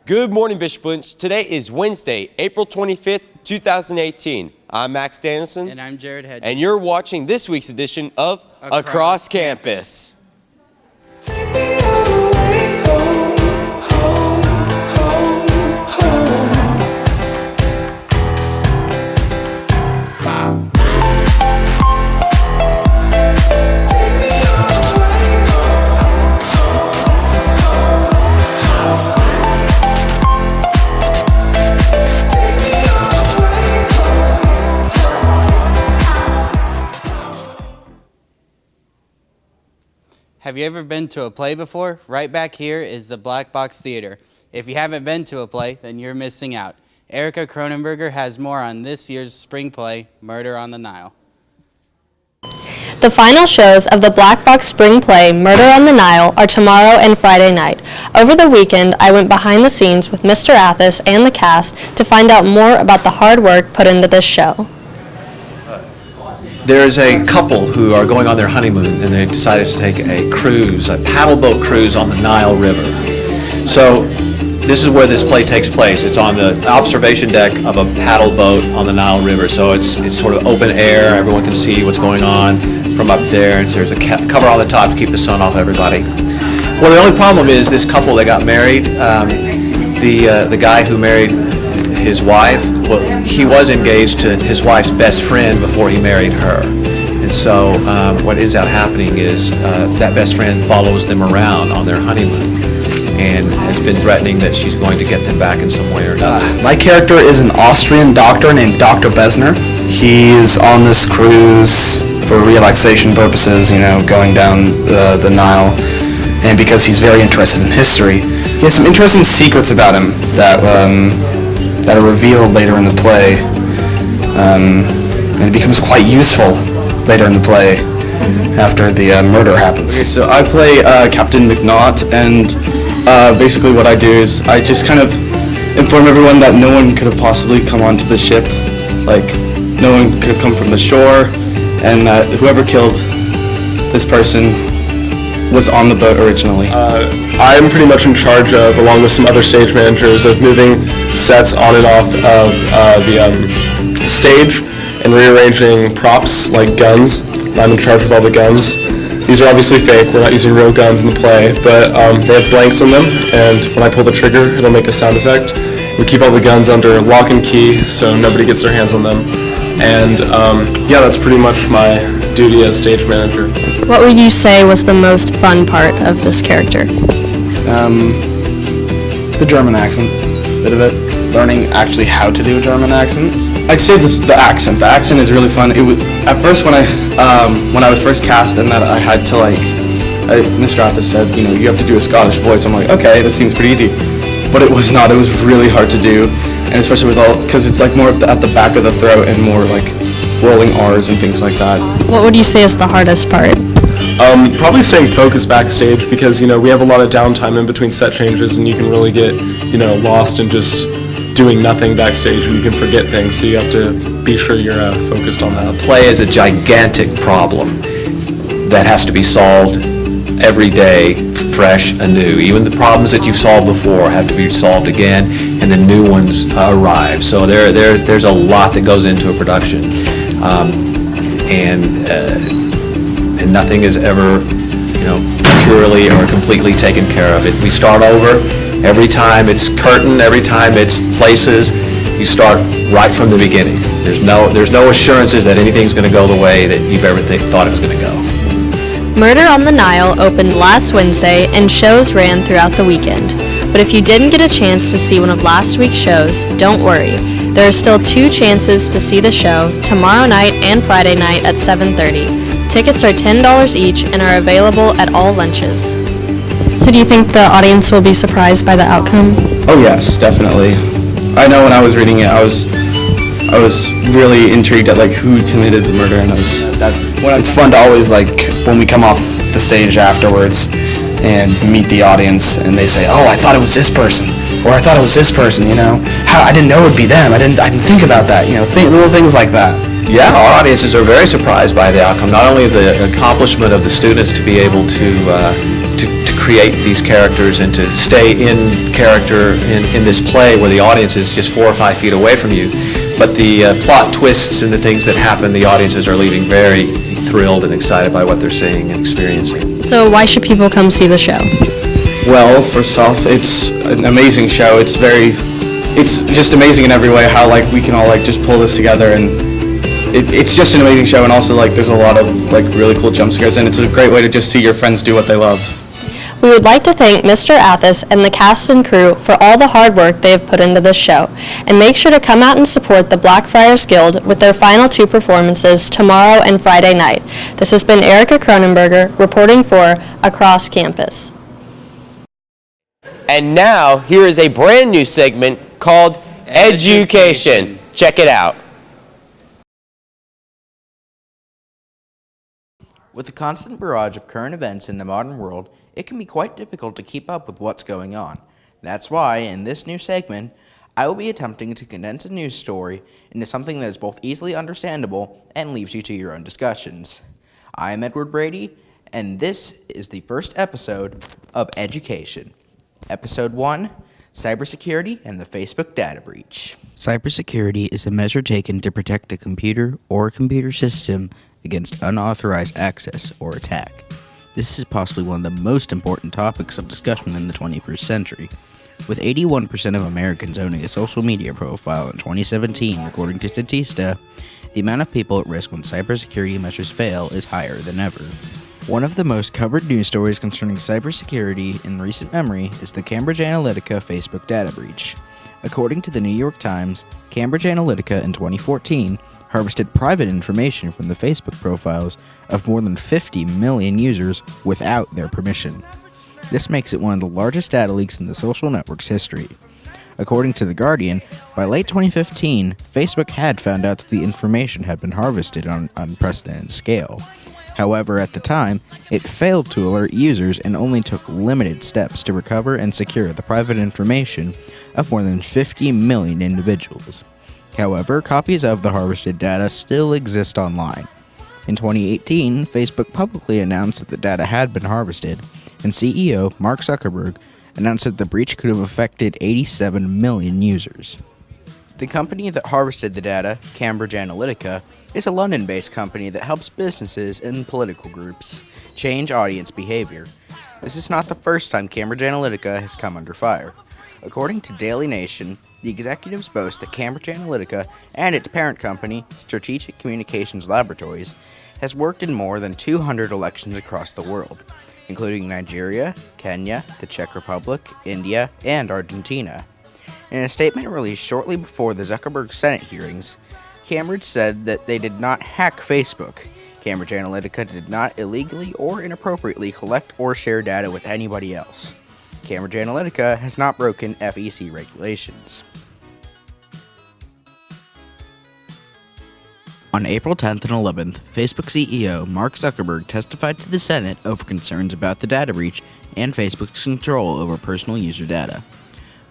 Good morning, Bishop Lynch. Today is Wednesday, April 25th, 2018. I'm Max Danielson. And I'm Jared Hedges. And you're watching this week's edition of Across Campus. Take me away, home, home, home, home. Take me away, home, home, home, home. Take me away, home, home. Have you ever been to a play before? Right back here is the Black Box Theater. If you haven't been to a play, then you're missing out. Erica Cronenberger has more on this year's spring play, Murder on the Nile. The final shows of the Black Box Spring Play, Murder on the Nile, are tomorrow and Friday night. Over the weekend, I went behind the scenes with Mr. Athos and the cast to find out more about the hard work put into this show. There's a couple who are going on their honeymoon, and they decided to take a cruise, a paddle boat cruise on the Nile River. So this is where this play takes place. It's on the observation deck of a paddle boat on the Nile River. So it's sort of open air. Everyone can see what's going on from up there. And so there's a cover on the top to keep the sun off everybody. Well, the only problem is this couple that got married, the guy who married his wife, well, he was engaged to his wife's best friend before he married her. And so what ends up happening is that best friend follows them around on their honeymoon and has been threatening that she's going to get them back in some way or another. My character is an Austrian doctor named Dr. Besner. He's on this cruise for relaxation purposes, going down the Nile, and because he's very interested in history. He has some interesting secrets about him that are revealed later in the play, and it becomes quite useful later in the play after the murder happens. Okay, so I play Captain McNaught, and basically what I do is I just kind of inform everyone that no one could have possibly come onto the ship, like no one could have come from the shore, and that whoever killed this person was on the boat originally. I'm pretty much in charge of, along with some other stage managers, of moving sets on and off of the stage and rearranging props like guns. I'm in charge of all the guns. These are obviously fake, we're not using real guns in the play, but they have blanks in them, and when I pull the trigger, it'll make a sound effect. We keep all the guns under lock and key, so nobody gets their hands on them. And yeah, that's pretty much my duty as stage manager. What would you say was the most fun part of this character? The German accent, bit of it. Learning actually how to do a German accent. I'd say the accent. The accent is really fun. It was at first when I was first cast, and that I had to Mr. Athos said, you have to do a Scottish voice. I'm like, okay, that seems pretty easy, but it was not. It was really hard to do, and especially with because it's more at the back of the throat and more like rolling R's and things like that. What would you say is the hardest part? Probably staying focused backstage, because we have a lot of downtime in between set changes, and you can really get lost in just doing nothing backstage, and you can forget things, so you have to be sure you're focused on that. Play is a gigantic problem that has to be solved every day, fresh, anew. Even the problems that you've solved before have to be solved again, and the new ones arrive. So there's a lot that goes into a production, and nothing is ever purely or completely taken care of. We start over. Every time it's curtain, every time it's places, you start right from the beginning. There's no assurances that anything's going to go the way that you've ever thought it was going to go. Murder on the Nile opened last Wednesday and shows ran throughout the weekend. But if you didn't get a chance to see one of last week's shows, don't worry. There are still 2 chances to see the show, tomorrow night and Friday night at 7:30. Tickets are $10 each and are available at all lunches. So do you think the audience will be surprised by the outcome? Oh yes, definitely. I know when I was reading it, I was really intrigued at who committed the murder, and It's fun to always when we come off the stage afterwards and meet the audience, and they say, "Oh, I thought it was this person," or "I thought it was this person." How I didn't know it'd be them. I didn't think about that. Little things like that. Yeah, our audiences are very surprised by the outcome. Not only the accomplishment of the students to be able to create these characters and to stay in character in this play where the audience is just 4 or 5 feet away from you. But the plot twists and the things that happen, the audiences are leaving very thrilled and excited by what they're seeing and experiencing. So why should people come see the show? Well, first off, it's an amazing show. It's just amazing in every way how like we can all like just pull this together, and it's just an amazing show. And also like there's a lot of like really cool jump scares, and it's a great way to just see your friends do what they love. We would like to thank Mr. Athos and the cast and crew for all the hard work they have put into this show, and make sure to come out and support the Blackfriars Guild with their final 2 performances tomorrow and Friday night. This has been Erica Cronenberger reporting for Across Campus. And now, here is a brand new segment called Education. Check it out. With the constant barrage of current events in the modern world, it can be quite difficult to keep up with what's going on. That's why, in this new segment, I will be attempting to condense a news story into something that is both easily understandable and leaves you to your own discussions. I am Edward Brady, and this is the first episode of Education. Episode 1, Cybersecurity and the Facebook Data Breach. Cybersecurity is a measure taken to protect a computer or a computer system against unauthorized access or attack. This is possibly one of the most important topics of discussion in the 21st century. With 81% of Americans owning a social media profile in 2017, according to Statista, the amount of people at risk when cybersecurity measures fail is higher than ever. One of the most covered news stories concerning cybersecurity in recent memory is the Cambridge Analytica Facebook data breach. According to the New York Times, Cambridge Analytica in 2014 harvested private information from the Facebook profiles of more than 50 million users without their permission. This makes it one of the largest data leaks in the social network's history. According to The Guardian, by late 2015, Facebook had found out that the information had been harvested on an unprecedented scale. However, at the time, it failed to alert users and only took limited steps to recover and secure the private information of more than 50 million individuals. However, copies of the harvested data still exist online. In 2018, Facebook publicly announced that the data had been harvested, and CEO Mark Zuckerberg announced that the breach could have affected 87 million users. The company that harvested the data, Cambridge Analytica, is a London-based company that helps businesses and political groups change audience behavior. This is not the first time Cambridge Analytica has come under fire. According to Daily Nation, the executives boast that Cambridge Analytica and its parent company, Strategic Communications Laboratories, has worked in more than 200 elections across the world, including Nigeria, Kenya, the Czech Republic, India, and Argentina. In a statement released shortly before the Zuckerberg Senate hearings, Cambridge said that they did not hack Facebook. Cambridge Analytica did not illegally or inappropriately collect or share data with anybody else. Cambridge Analytica has not broken FEC regulations. On April 10th and 11th, Facebook CEO Mark Zuckerberg testified to the Senate over concerns about the data breach and Facebook's control over personal user data.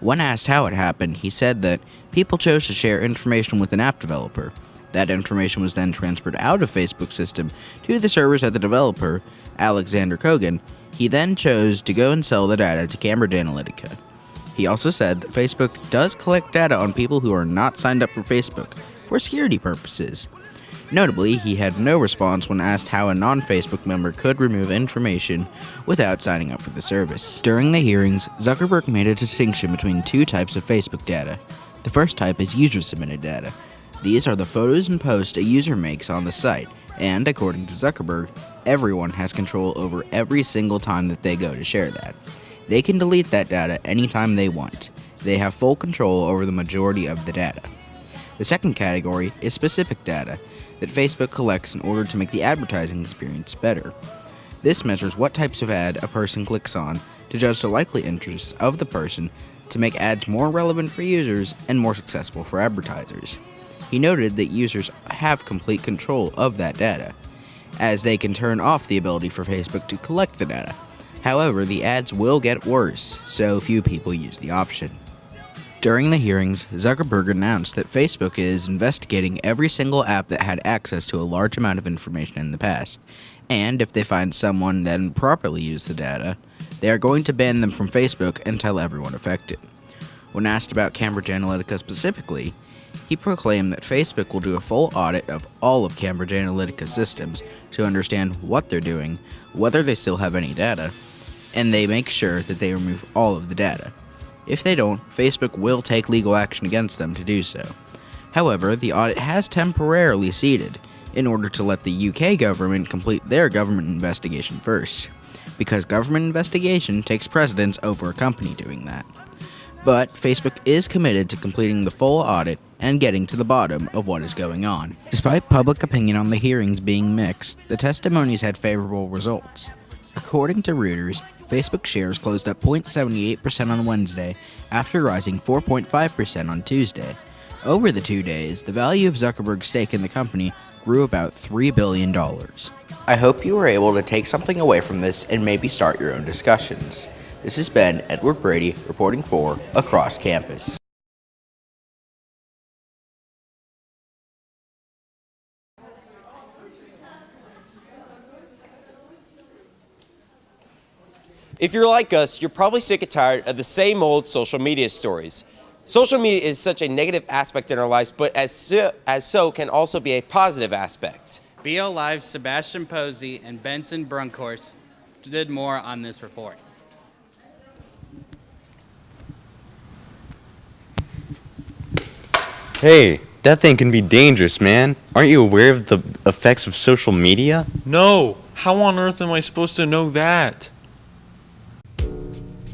When asked how it happened, he said that people chose to share information with an app developer. That information was then transferred out of Facebook's system to the servers at the developer, Alexander Kogan. He then chose to go and sell the data to Cambridge Analytica. He also said that Facebook does collect data on people who are not signed up for Facebook for security purposes. Notably, he had no response when asked how a non-Facebook member could remove information without signing up for the service. During the hearings, Zuckerberg made a distinction between 2 types of Facebook data. The first type is user-submitted data. These are the photos and posts a user makes on the site, and according to Zuckerberg, everyone has control over every single time that they go to share that. They can delete that data anytime they want. They have full control over the majority of the data. The second category is specific data that Facebook collects in order to make the advertising experience better. This measures what types of ad a person clicks on to judge the likely interests of the person to make ads more relevant for users and more successful for advertisers. He noted that users have complete control of that data, as they can turn off the ability for Facebook to collect the data. However, the ads will get worse, so few people use the option. During the hearings, Zuckerberg announced that Facebook is investigating every single app that had access to a large amount of information in the past, and if they find someone that improperly used the data, they are going to ban them from Facebook and tell everyone affected. When asked about Cambridge Analytica specifically, he proclaimed that Facebook will do a full audit of all of Cambridge Analytica's systems to understand what they're doing, whether they still have any data, and they make sure that they remove all of the data. If they don't, Facebook will take legal action against them to do so. However, the audit has temporarily ceased in order to let the UK government complete their government investigation first, because government investigation takes precedence over a company doing that. But Facebook is committed to completing the full audit and getting to the bottom of what is going on. Despite public opinion on the hearings being mixed, the testimonies had favorable results. According to Reuters, Facebook shares closed up 0.78% on Wednesday after rising 4.5% on Tuesday. Over the 2 days, the value of Zuckerberg's stake in the company grew about $3 billion. I hope you were able to take something away from this and maybe start your own discussions. This has been Edward Brady reporting for Across Campus. If you're like us, you're probably sick and tired of the same old social media stories. Social media is such a negative aspect in our lives, but as so can also be a positive aspect. BL Live's Sebastian Posey and Benson Brunkhorst did more on this report. Hey, that thing can be dangerous, man. Aren't you aware of the effects of social media? No! How on earth am I supposed to know that?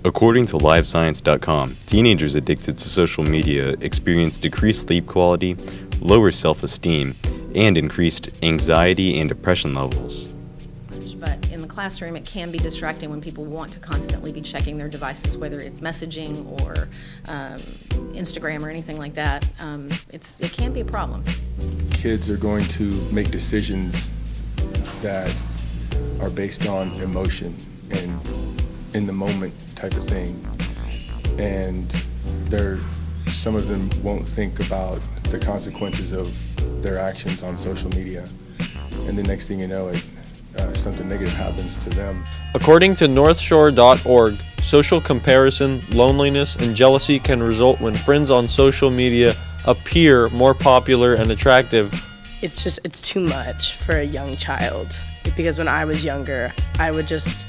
According to LiveScience.com, teenagers addicted to social media experience decreased sleep quality, lower self-esteem, and increased anxiety and depression levels. But in the classroom, it can be distracting when people want to constantly be checking their devices, whether it's messaging or Instagram or anything like that. It can be a problem. Kids are going to make decisions that are based on emotion and in the moment type of thing. And some of them won't think about the consequences of their actions on social media. And the next thing you know, something negative happens to them. According to NorthShore.org, social comparison, loneliness, and jealousy can result when friends on social media appear more popular and attractive. It's too much for a young child. Because when I was younger, I would just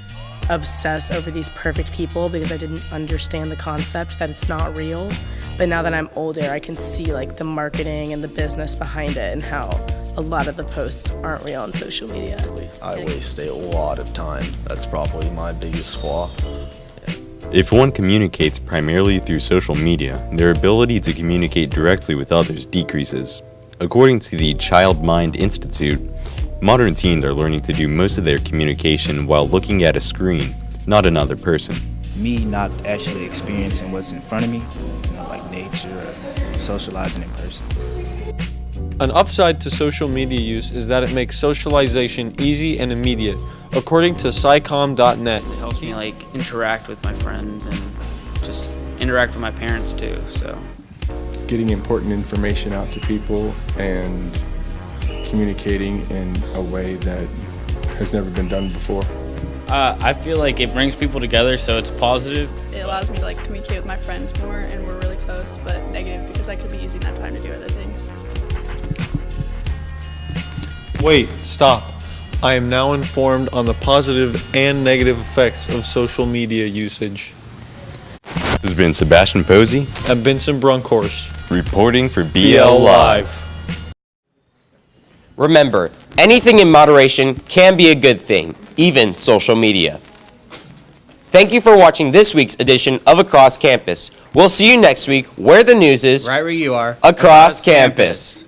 obsess over these perfect people because I didn't understand the concept that it's not real. But now that I'm older, I can see like the marketing and the business behind it and how a lot of the posts aren't real on social media. I waste a lot of time. That's probably my biggest flaw. If one communicates primarily through social media, their ability to communicate directly with others decreases. According to the Child Mind Institute, modern teens are learning to do most of their communication while looking at a screen, not another person. Me not actually experiencing what's in front of me, like nature or socializing in person. An upside to social media use is that it makes socialization easy and immediate, according to SciComm.net. It helps me like interact with my friends and just interact with my parents too. So, getting important information out to people and communicating in a way that has never been done before. I feel like it brings people together, so it's positive. It allows me to like communicate with my friends more, and we're really close, but negative because I could be using that time to do other things. Wait, stop. I am now informed on the positive and negative effects of social media usage. This has been Sebastian Posey and Benson Brunkhorst reporting for BL Live. Remember, anything in moderation can be a good thing, even social media. Thank you for watching this week's edition of Across Campus. We'll see you next week where the news is right where you are, across campus.